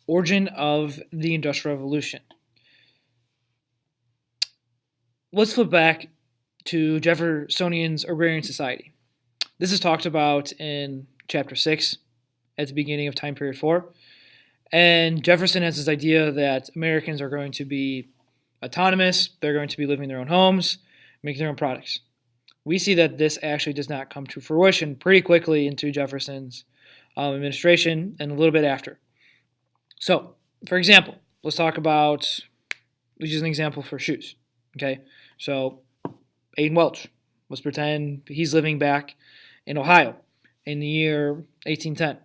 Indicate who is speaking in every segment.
Speaker 1: Origin of the Industrial Revolution. Let's flip back to Jeffersonian's agrarian society. This is talked about in chapter 6 at the beginning of time period 4. And Jefferson has this idea that Americans are going to be autonomous, they're going to be living in their own homes, making their own products. We see that this actually does not come to fruition pretty quickly into Jefferson's administration and a little bit after. So, for example, let's use an example for shoes. Okay, so Aiden Welch, let's pretend he's living back in Ohio in the year 1810.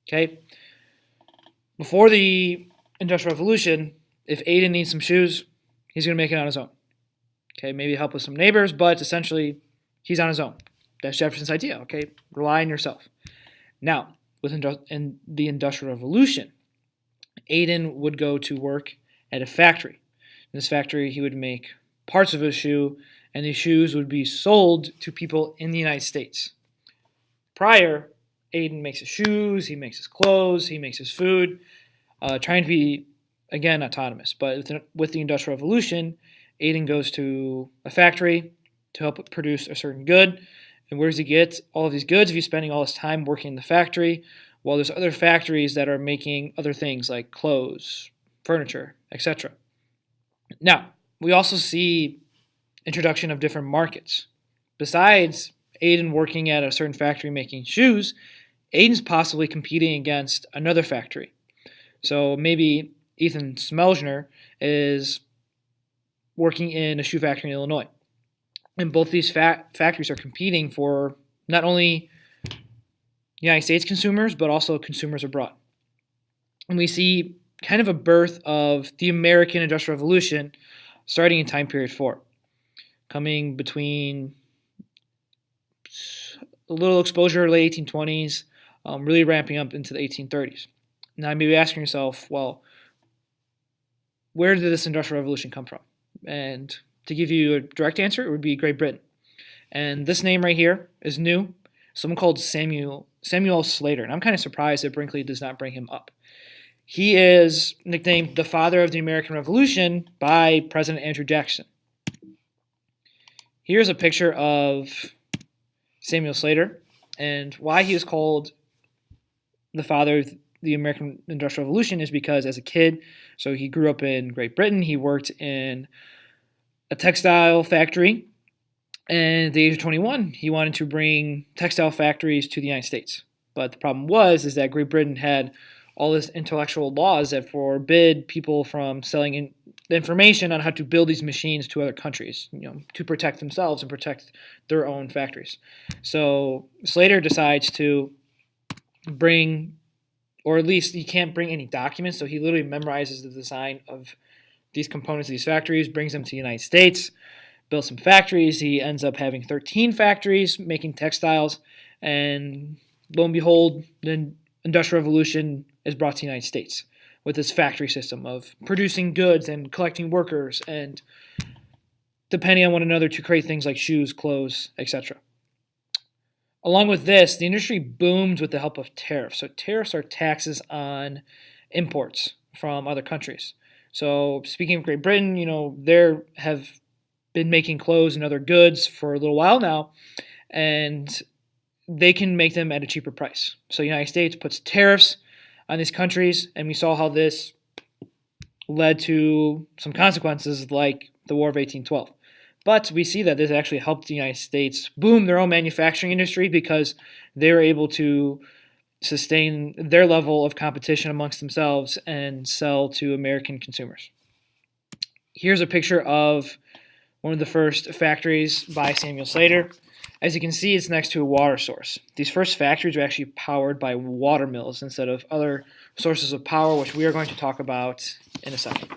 Speaker 1: Okay, before the Industrial Revolution, if Aiden needs some shoes, he's going to make it on his own. Okay, maybe help with some neighbors, but essentially he's on his own. That's Jefferson's idea. Okay, rely on yourself. Now, in the Industrial Revolution, Aiden would go to work at a factory. In this factory, he would make parts of a shoe, and these shoes would be sold to people in the United States. Prior, Aiden makes his shoes, he makes his clothes, he makes his food, trying to be, again, autonomous. But with the Industrial Revolution, Aiden goes to a factory to help produce a certain good. And where does he get all of these goods if he's spending all his time working in the factory? Well, there's other factories that are making other things like clothes, furniture, etc. Now, we also see introduction of different markets. Besides Aiden working at a certain factory making shoes, Aiden's possibly competing against another factory. So maybe Ethan Smelzner is working in a shoe factory in Illinois. And both these factories are competing for not only United States consumers, but also consumers abroad. And we see kind of a birth of the American Industrial Revolution starting in time period 4, coming between a little exposure late 1820s, really ramping up into the 1830s. Now you may be asking yourself, well, where did this Industrial Revolution come from? And to give you a direct answer, it would be Great Britain. And this name right here is new. Someone called Samuel Slater. And I'm kind of surprised that Brinkley does not bring him up. He is nicknamed the father of the American Revolution by President Andrew Jackson. Here's a picture of Samuel Slater and why he was called the father of the American Industrial Revolution is because as a kid, so he grew up in Great Britain, he worked in a textile factory, and at the age of 21, he wanted to bring textile factories to the United States. But the problem is that Great Britain had all these intellectual laws that forbid people from selling information on how to build these machines to other countries, to protect themselves and protect their own factories. So Slater decides to bring, or at least he can't bring any documents, so he literally memorizes the design of these components of these factories, brings them to the United States, builds some factories. He ends up having 13 factories making textiles, and lo and behold, the Industrial Revolution is brought to the United States with this factory system of producing goods and collecting workers and depending on one another to create things like shoes, clothes, etc. Along with this, the industry boomed with the help of tariffs. So tariffs are taxes on imports from other countries. So speaking of Great Britain, they have been making clothes and other goods for a little while now, and they can make them at a cheaper price. So the United States puts tariffs on these countries, and we saw how this led to some consequences like the War of 1812. But we see that this actually helped the United States boom their own manufacturing industry because they were able to sustain their level of competition amongst themselves and sell to American consumers. Here's a picture of one of the first factories by Samuel Slater. As you can see, it's next to a water source. These first factories were actually powered by water mills instead of other sources of power, which we are going to talk about in a second.